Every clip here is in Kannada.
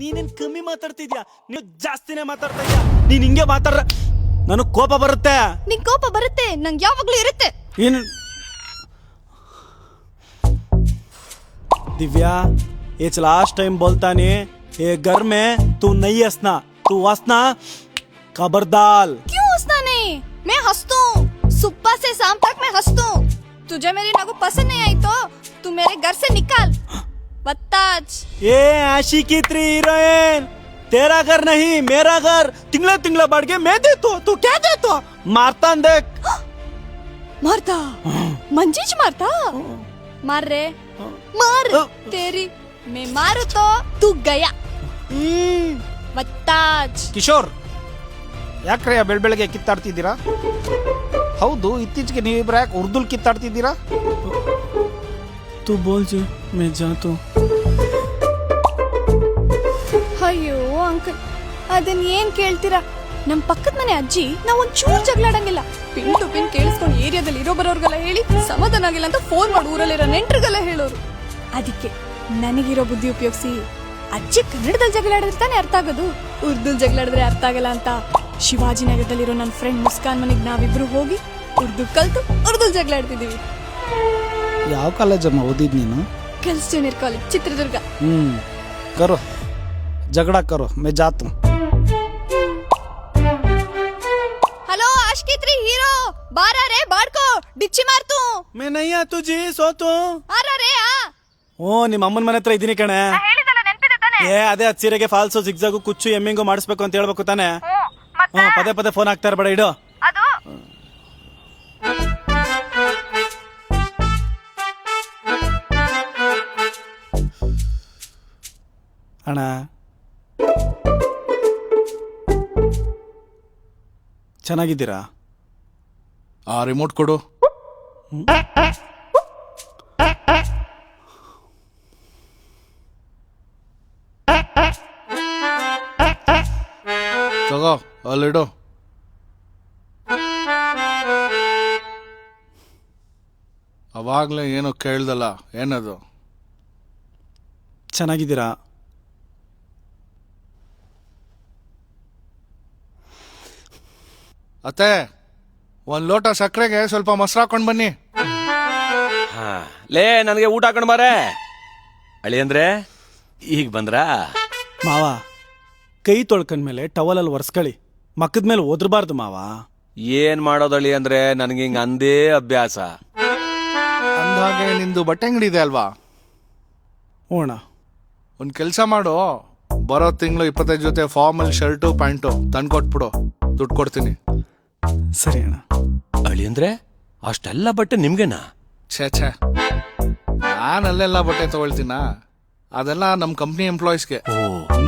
ನೀನೇನ್ ಕಮ್ಮಿ ಮಾತಾಡ್ತಿದ್ಯಾ? ನೀವು ಜಾಸ್ತಿನೇ ಮಾತಾಡ್ತಾ ಇದ್ಯಾ. ನೀನ್ ಹಿಂಗೆ ಮಾತಾಡ್ರ ನನಗ್ ಕೋಪ ಬರುತ್ತೆ. ನಿಂಗ್ ಕೋಪ ಬರುತ್ತೆ, ನಂಗೆ ಯಾವಾಗ್ಲೂ ಇರುತ್ತೆ. ಏನು दिव्या, ये लास्ट टाइम बोलता नहीं, ये घर में तू नहीं हंसना, तू हंसना खबरदार. क्यों हंसना नहीं? मैं हंसता हूँ, सुबह से शाम तक मैं हंसता हूँ. तुझे मेरी नगु पसंद नहीं आई तो तू मेरे घर से निकाल. बत्ताज. ये आशिकी 3 हीरोइन, तेरा घर नहीं मेरा घर. तिंगला तिंगला बढ़ के मैं देता हूँ, तू क्या देता? मारता देख. मारता? मंजीज मारता? मार रे मार. तेरी मैं मारू तो तू गया. बत्ताज. ಕಿಶೋರ್, ಯಾಕ್ರೆ ಬೆಳಬೆಳಗ್ಗೆ ಕಿತ್ತಾಡ್ತಿದ್ದೀರಾ? ಹೌದು, ಇತ್ತೀಚೆಗೆ ನೀವಿಬ್ರು ಯಾಕೆ ಉರ್ದುಲ್ ಕಿತ್ತಾಡ್ತಿದ್ದೀರಾ? तू बोल जी, मैं जाता हूँ. ಅಯ್ಯೋ ಅಂಕಲ್, ಅದನ್ನ ಏನ್ ಕೇಳ್ತೀರಾ? ನಮ್ ಪಕ್ಕದ ಮನೆ ಅಜ್ಜಿ ನಾವ್ ಒಂದ್ ಚೂರ್ ಜಗಳಾಡಂಗಿಲ್ಲ. ಪಿನ್ ಟು ಪಿನ್ ಕೇಳಿಸ್ಕೊಂಡು ಏರಿಯಾದಲ್ಲಿ ಇರೋ ಬರೋರ್ಗೆಲ್ಲ ಹೇಳಿ ಸಮಾಧಾನ ಆಗಿಲ್ಲ ಅಂತ ಫೋನ್ ಮಾಡಿ ಊರಲ್ಲಿರೋ ನೆಂಟ್ರಿಗೆಲ್ಲ ಹೇಳೋರು. ಅದಕ್ಕೆ ನನಗಿರೋ ಬುದ್ಧಿ ಉಪಯೋಗಿಸಿ ಅಜ್ಜಿ ಕನ್ನಡದಲ್ಲಿ ಜಗಳಾಡಿದ್ರೆ ತಾನೇ ಅರ್ಥ ಆಗೋದು, ಉರ್ದುಲ್ ಜಗಳಾಡಿದ್ರೆ ಅರ್ಥ ಆಗಲ್ಲ ಅಂತ ಶಿವಾಜಿನಗರದಲ್ಲಿರೋ ನನ್ನ ಫ್ರೆಂಡ್ ಮುಸ್ಕಾನ್ ಮನೆಗೆ ನಾವಿಬ್ರು ಹೋಗಿ ಉರ್ದು ಕಲ್ತು ಉರ್ದುಲ್ ಜಗಳಾಡ್ತಿದೀವಿ. ಯಾವ ಕಾಲೇಜಮ್ಮ ಓದಿದ್ ನೀನು? Girls junior college, Chitradurga. ಕರೋ झगड़ा करो, मैं जाता हूँ. हेलो आशिकी 3 हीरो, बाहर आ रे, बाड़को डिच्ची मार तू. मैं नहीं आ तुझी सोतू. आ रहा रे आ. ಓ, ನಿಮ್ಮ ಅಮ್ಮನ ಮನೆ ಹತ್ರ ಇದೀನಿ ಕಣೆ. ಏ ಅದೇ ಸೀರೆಗೆ ಫಾಲ್ಸು ಜಿಗ್ಜಾಗು ಕುಚ್ಚು ಎಮ್ಮಿಂಗು ಮಾಡಿಸ್ಬೇಕು ಅಂತ ಹೇಳ್ಬೇಕು ತಾನೆ. ಪದೇ ಪದೇ ಫೋನ್ ಹಾಕ್ತಾ ಇರಬೇಡ, ಇಡು. ಅಣ್ಣ, ಚೆನ್ನಾಗಿದ್ದೀರಾ? ಆ ರಿಮೋಟ್ ಕೊಡು. ತಗೋ, ಅಲ್ಲಿಡು. ಅವಾಗ್ಲೇ ಏನೋ ಕೇಳ್ದಲ್ಲ, ಏನದು? ಚೆನ್ನಾಗಿದ್ದೀರಾ? ಅತ್ತೆ, ಒಂದ್ ಲೋಟ ಸಕ್ಕರೆಗೆ ಸ್ವಲ್ಪ ಮೊಸರು ಹಾಕೊಂಡ್ ಬನ್ನಿ. ಲೇ, ನನಗೆ ಊಟ ಹಾಕೊಂಡ್ ಬಾರೆ. ಅಳಿ ಅಂದ್ರೆ ಈಗ ಬಂದ್ರಾ? ಮಾವ, ಕೈ ತೊಳ್ಕೊಂಡ್ಮೇಲೆ ಟವಲಲ್ಲಿ ಒರೆಸ್ಕೊಳ್ಳಿ, ಮಕ್ಕದ ಮೇಲೆ ಓದ್ರಬಾರ್ದು ಮಾವ. ಏನ್ ಮಾಡೋದಳಿ ಅಂದ್ರೆ ನನಗೆ ಹಿಂಗ ಅಂದೇ ಅಭ್ಯಾಸ. ಅಂದಾಗೆ ನಿಂದು ಬಟ್ಟೆ ಅಂಗಡಿ ಇದೆ ಅಲ್ವಾ? ಓಣ, ಒಂದ್ ಕೆಲ್ಸ ಮಾಡು, ಬರೋ ತಿಂಗಳು 25 ಜೊತೆ ಫಾರ್ಮಲ್ ಶರ್ಟು ಪ್ಯಾಂಟು ತಂದ್ಕೊಟ್ಬಿಡು, ದುಡ್ಡು ಕೊಡ್ತೀನಿ. ಸರಿ ಅಣ್ಣ. ಅಳಿ ಅಂದ್ರೆ ಅಷ್ಟೆಲ್ಲ ಬಟ್ಟೆ ನಿಮ್ಗೆನಾ? ಛೇ ಛೇ, ನಾನು ಅಲ್ಲೆಲ್ಲ ಬಟ್ಟೆ ತಗೊಳ್ತೀನ? ಅದೆಲ್ಲ ನಮ್ಮ ಕಂಪ್ನಿ ಎಂಪ್ಲಾಯೀಸ್ಗೆ.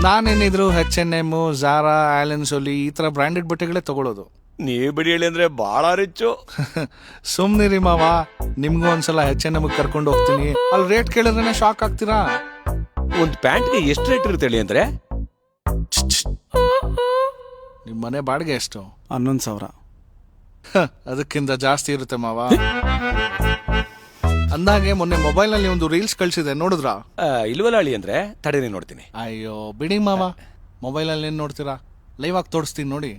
ನಾನೇನಿದ್ರು H&M, ಝಾರಾ, ಆಲನ್ ಸೋಲಿ ಈ ತರ ಬ್ರಾಂಡೆಡ್ ಬಟ್ಟೆಗಳೇ ತಗೊಳ್ಳೋದು. ನೀವ್ ಬಿಡಿ ಹೇಳಿ ಅಂದ್ರೆ ಬಹಳ ರಿಚ್ಚು. ಸುಮ್ನಿರಿ ಮಾವ, ನಿಮ್ಗೂ ಒಂದ್ಸಲ H&M ಕರ್ಕೊಂಡು ಹೋಗ್ತೀನಿ. ಅಲ್ಲಿ ರೇಟ್ ಕೇಳಿದ್ರೆ ಶಾಕ್ ಆಗ್ತೀರಾ. ಒಂದ್ ಪ್ಯಾಂಟ್ಗೆ ಎಷ್ಟು ರೇಟ್ ಇರುತ್ತೆ ಹೇಳಿ ಅಂದ್ರೆ? ನಿಮ್ ಮನೆ ಬಾಡಿಗೆ ಎಷ್ಟು? 11,000. ಅದಕ್ಕಿಂತ ಜಾಸ್ತಿ ಇರುತ್ತೆ ಮಾವ. ಅಂದಾಗೆ ಮೊನ್ನೆ ಮೊಬೈಲ್ ನಲ್ಲಿ ಒಂದು ರೀಲ್ಸ್ ಕಳ್ಸಿದೆ, ನೋಡಿದ್ರಾ? ಇಲ್ವಲ್ಲ ಅಳಿ ಅಂದ್ರೆ, ತಡೀರಿ ನೋಡ್ತೀನಿ. ಅಯ್ಯೋ ಬಿಡಿ ಮಾವ, ಮೊಬೈಲ್ ಅಲ್ಲಿ ಏನ್ ನೋಡ್ತೀರಾ, ಲೈವ್ ಆಗಿ ತೋರಿಸ್ತೀನಿ ನೋಡಿ.